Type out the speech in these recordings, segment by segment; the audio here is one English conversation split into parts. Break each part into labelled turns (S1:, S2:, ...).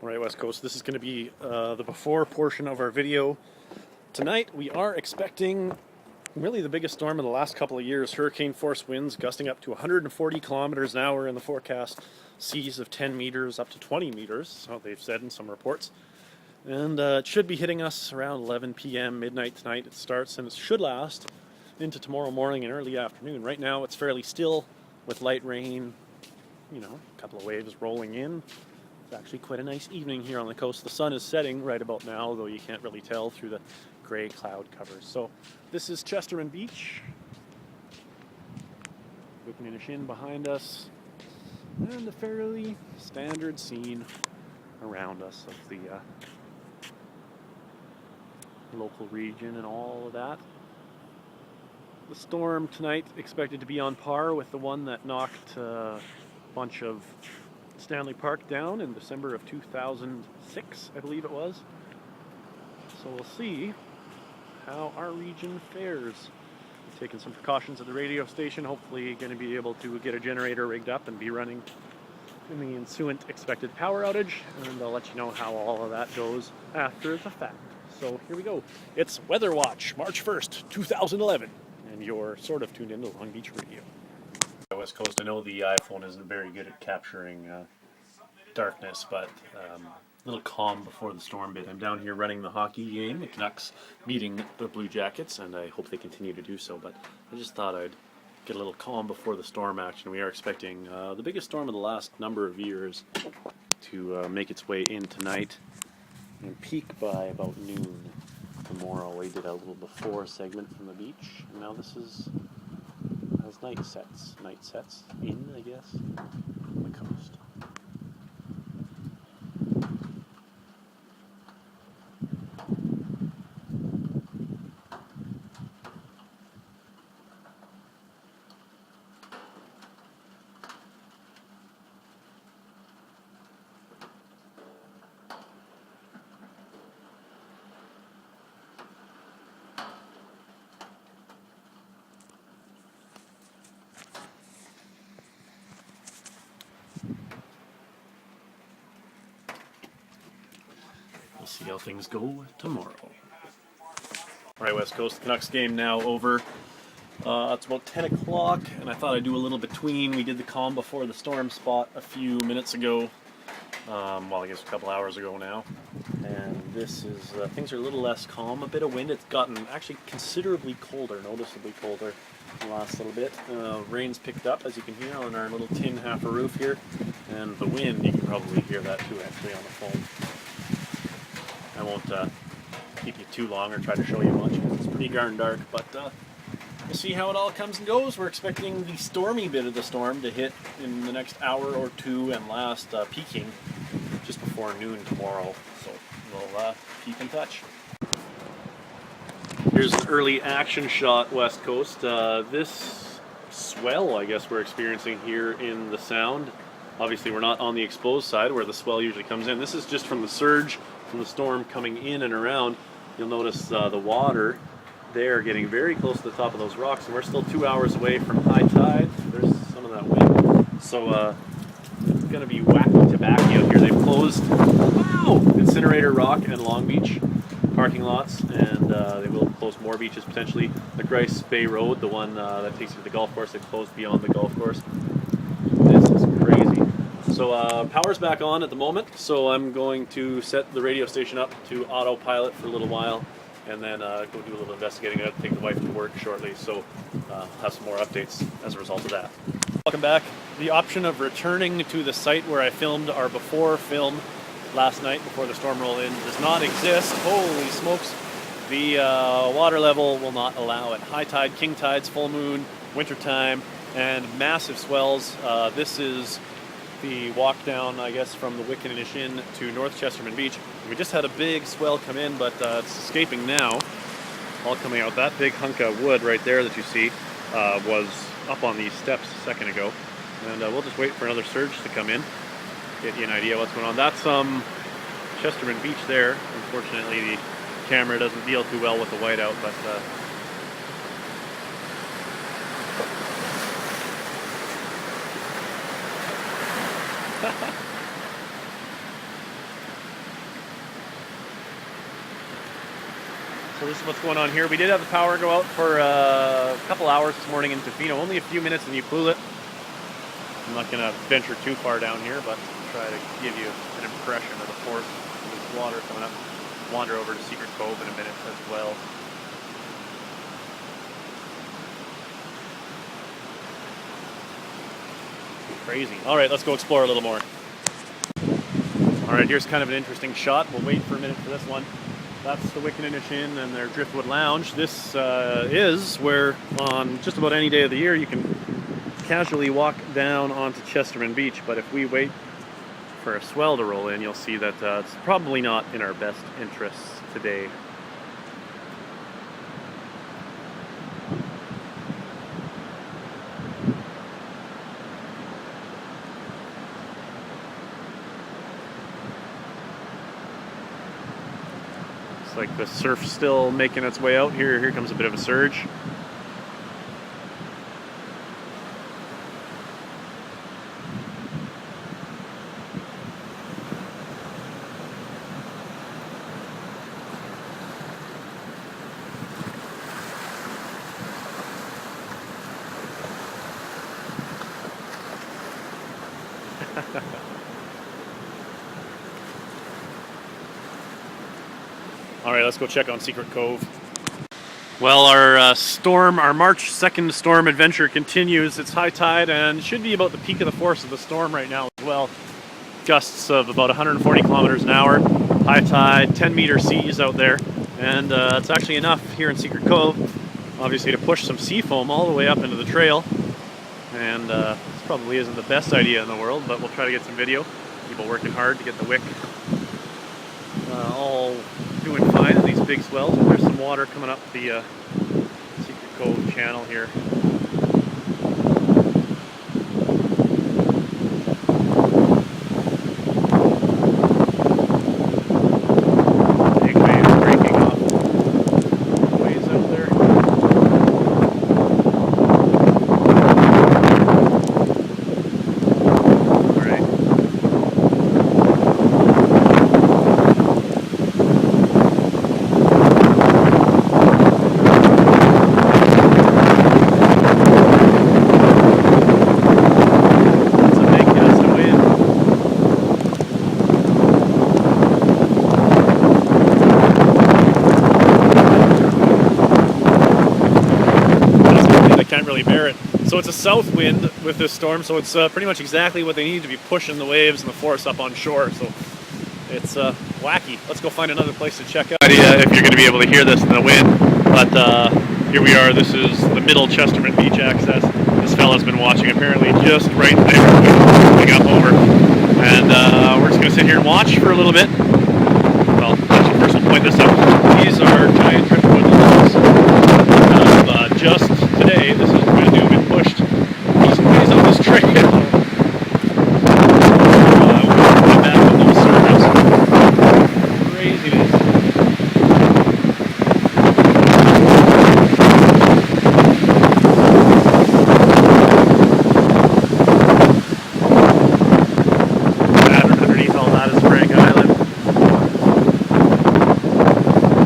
S1: Alright, West Coast, this is going to be the before portion of our video. Tonight we are expecting really the biggest storm of the last couple of years. Hurricane force winds gusting up to 140 kilometers an hour in the forecast. Seas of 10 meters up to 20 meters, so they've said in some reports. And it should be hitting us around 11 p.m. midnight tonight. It starts and it should last into tomorrow morning and early afternoon. Right now it's fairly still with light rain, a couple of waves rolling in. It's actually quite a nice evening here on the coast. The sun is setting right about now, though you can't really tell through the gray cloud covers. So this is Chesterman Beach. Wickeninishin behind us. And a fairly standard scene around us of the local region and all of that. The storm tonight expected to be on par with the one that knocked a bunch of Stanley Park down in December of 2006, I believe it was. So we'll see how our region fares. We've taken some precautions at the radio station, hopefully going to be able to get a generator rigged up and be running in the ensuing expected power outage, and I'll let you know how all of that goes after the fact. So here we go. It's Weather Watch, March 1st, 2011, and you're sort of tuned into Long Beach Radio. West Coast, I know the iPhone isn't very good at capturing darkness, but a little calm before the storm bit. I'm down here running the hockey game, the Canucks meeting the Blue Jackets, and I hope they continue to do so, but I just thought I'd get a little calm before the storm action. We are expecting the biggest storm of the last number of years to make its way in tonight and peak by about noon tomorrow. We did a little before segment from the beach, and now this is as night sets in, I guess, on the coast. We'll see how things go tomorrow. Alright, West Coast, Canucks game now over. It's about 10 o'clock, and I thought I'd do a little between. We did the calm before the storm spot a few minutes ago. I guess a couple hours ago now. And this is, things are a little less calm, a bit of wind. It's gotten actually considerably colder, noticeably colder the last little bit. Rain's picked up, as you can hear, on our little tin half a roof here. And the wind, you can probably hear that too, actually, on the phone. I won't keep you too long or try to show you much because it's pretty darn dark, but we'll see how it all comes and goes. We're expecting the stormy bit of the storm to hit in the next hour or two and last peaking just before noon tomorrow, so we'll keep in touch. Here's an early action shot, West Coast. This swell, I guess, we're experiencing here in the Sound. Obviously we're not on the exposed side where the swell usually comes in. This is just from the surge from the storm coming in and around. You'll notice the water there getting very close to the top of those rocks, and we're still 2 hours away from high tide. There's some of that wind. So it's going to be wacky tobacco out here. They've closed Incinerator Rock and Long Beach parking lots, and they will close more beaches potentially. The Grice Bay Road, the one that takes you to the golf course, they closed beyond the golf course. This is crazy. So power's back on at the moment, so I'm going to set the radio station up to autopilot for a little while, and then go do a little investigating. I have to take the wife to work shortly, so have some more updates as a result of that. Welcome back. The option of returning to the site where I filmed our before film last night before the storm rolled in does not exist. Holy smokes. The water level will not allow it. High tide, king tides, full moon, winter time, and massive swells. This is the walk down, I guess, from the Wickeninishin to North Chesterman Beach. We just had a big swell come in, but it's escaping now. All coming out. That big hunk of wood right there that you see was up on these steps a second ago. And we'll just wait for another surge to come in, get you an idea what's going on. That's Chesterman Beach there. Unfortunately, the camera doesn't deal too well with the whiteout, but So this is what's going on here. We did have the power go out for a couple hours this morning in Tofino, only a few minutes, and you blew it. I'm not going to venture too far down here, but try to give you an impression of the force of this water coming up. Wander over to Secret Cove in a minute as well. Crazy. All right, let's go explore a little more. All right, here's kind of an interesting shot. We'll wait for a minute for this one. That's the Wickaninnish Inn and their Driftwood Lounge. This is where on just about any day of the year you can casually walk down onto Chesterman Beach, but if we wait for a swell to roll in, you'll see that it's probably not in our best interests today. Looks like the surf's still making its way out here. Here comes a bit of a surge. All right, let's go check on Secret Cove. Well, our March 2nd storm adventure continues. It's high tide and should be about the peak of the force of the storm right now as well. Gusts of about 140 kilometers an hour, high tide, 10-meter seas out there, and it's actually enough here in Secret Cove, obviously, to push some sea foam all the way up into the trail. And this probably isn't the best idea in the world, but we'll try to get some video. People working hard to get the wick all doing fine in these big swells. And there's some water coming up the Secret Cove channel here. Big waves breaking off waves out there. All right. Can't really bear it. So it's a south wind with this storm, so it's pretty much exactly what they need to be pushing the waves and the force up on shore. So it's wacky. Let's go find another place to check out. Idea if you're going to be able to hear this in the wind, but here we are. This is the middle Chesterman Beach access. This fella's been watching apparently just right there, coming up over, and we're just going to sit here and watch for a little bit. Well, actually, first we'll point this out. These are giant driftwood logs. Just today, this is brand new, been pushed these ways on this trail. We're back with those surges. Craziness. Underneath all that is Frank Island.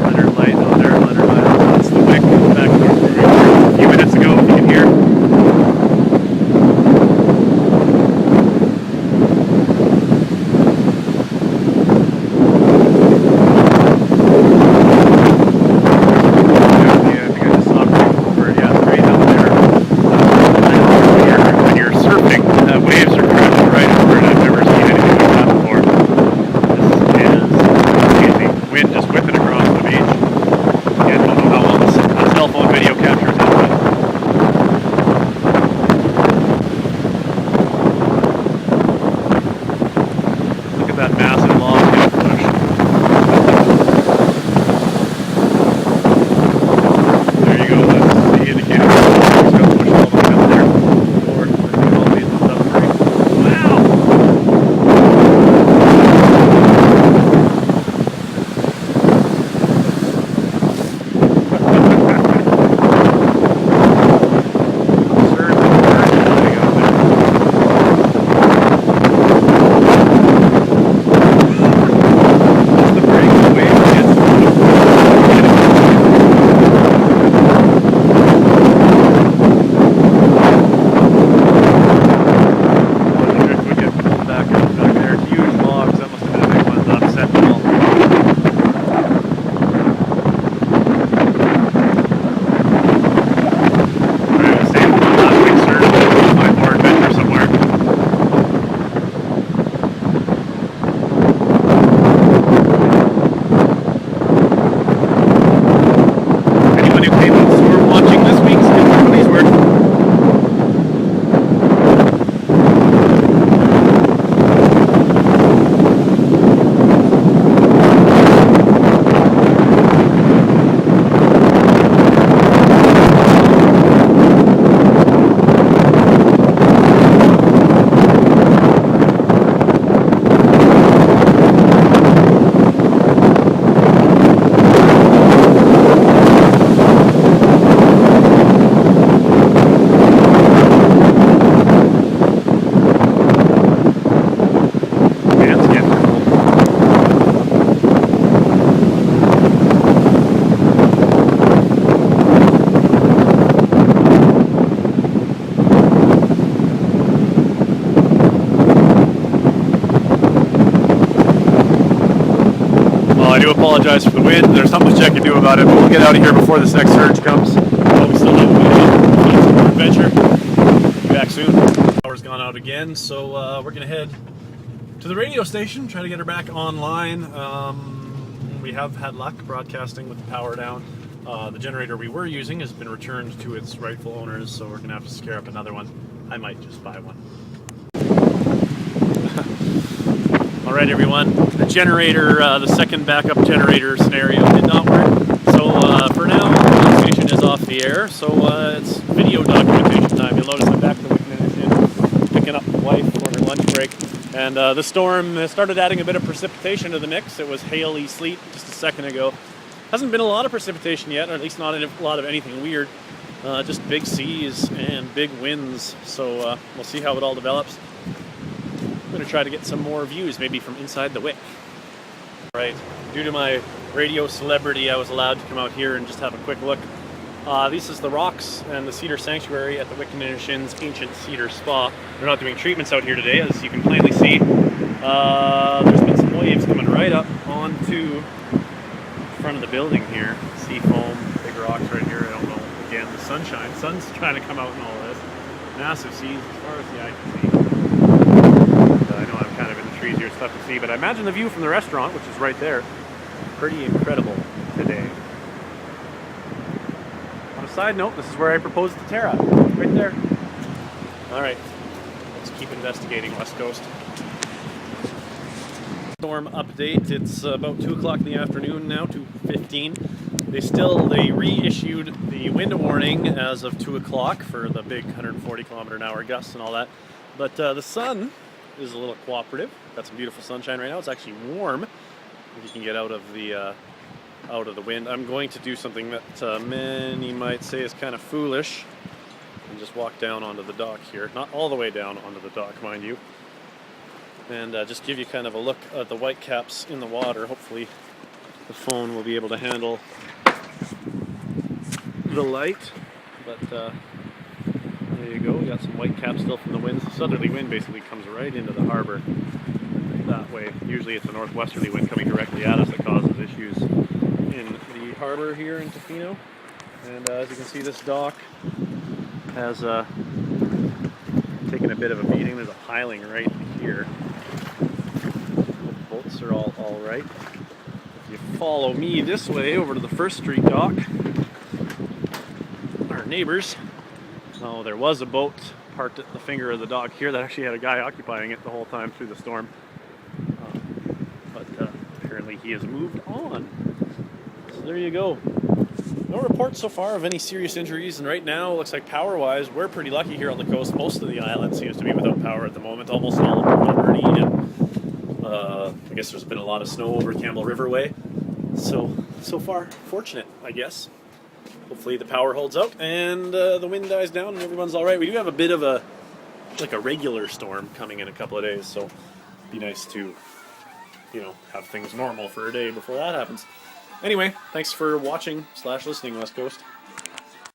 S1: Leonard Light, oh there, Leonard Island. That's the wick back north. A few minutes ago, if you can hear. I do apologize for the wind. There's not much I can do about it, but we'll get out of here before this next surge comes. But we still have a way to find some more adventure. Be back soon. Power's gone out again, so we're gonna head to the radio station, try to get her back online. We have had luck broadcasting with the power down. The generator we were using has been returned to its rightful owners, so we're gonna have to scare up another one. I might just buy one. Alright everyone, the generator, the second backup generator scenario did not work. So for now, the station is off the air, so it's video documentation time. You'll notice I'm back to the Wicked, picking up the wife for her lunch break. And the storm has started adding a bit of precipitation to the mix. It was haily sleet just a second ago. Hasn't been a lot of precipitation yet, or at least not a lot of anything weird. Just big seas and big winds, so we'll see how it all develops. I'm going to try to get some more views, maybe from inside the wick. Right, due to my radio celebrity, I was allowed to come out here and just have a quick look. This is the rocks and the cedar sanctuary at the Wicked Ancient Cedar Spa. They're not doing treatments out here today, as you can plainly see. There's been some waves coming right up onto the front of the building here. Sea foam, big rocks right here. I don't know. Again, the sun's trying to come out in all this. Massive seas as far as the eye can see. I know I'm kind of in the trees here, it's tough to see, but I imagine the view from the restaurant, which is right there, pretty incredible today. On a side note, this is where I proposed to Tara, right there. Alright, let's keep investigating West Coast. Storm update, it's about 2 o'clock in the afternoon now, 2:15. They reissued the wind warning as of 2 o'clock for the big 140 kilometer an hour gusts and all that, but the sun is a little cooperative. Got some beautiful sunshine right now. It's actually warm if you can get out of the wind. I'm going to do something that many might say is kind of foolish and just walk down onto the dock here. Not all the way down onto the dock, mind you. And just give you kind of a look at the white caps in the water. Hopefully the phone will be able to handle the light. But there you go, we got some white caps still from the winds. The southerly wind basically comes right into the harbor that way. Usually it's a northwesterly wind coming directly at us that causes issues in the harbor here in Tofino. And as you can see, this dock has taken a bit of a beating. There's a piling right here. The boats are all right. If you follow me this way over to the First Street dock, our neighbors. Oh, there was a boat parked at the finger of the dock here that actually had a guy occupying it the whole time through the storm. But apparently he has moved on. So there you go. No reports so far of any serious injuries, and right now, looks like power-wise, we're pretty lucky here on the coast. Most of the island seems to be without power at the moment, almost all of Port Alberni, and I guess there's been a lot of snow over Campbell River way. So far, fortunate, I guess. Hopefully the power holds out and the wind dies down and everyone's all right. We do have a bit of a regular storm coming in a couple of days, so it'd be nice to, have things normal for a day before that happens. Anyway, thanks for watching / listening, West Coast.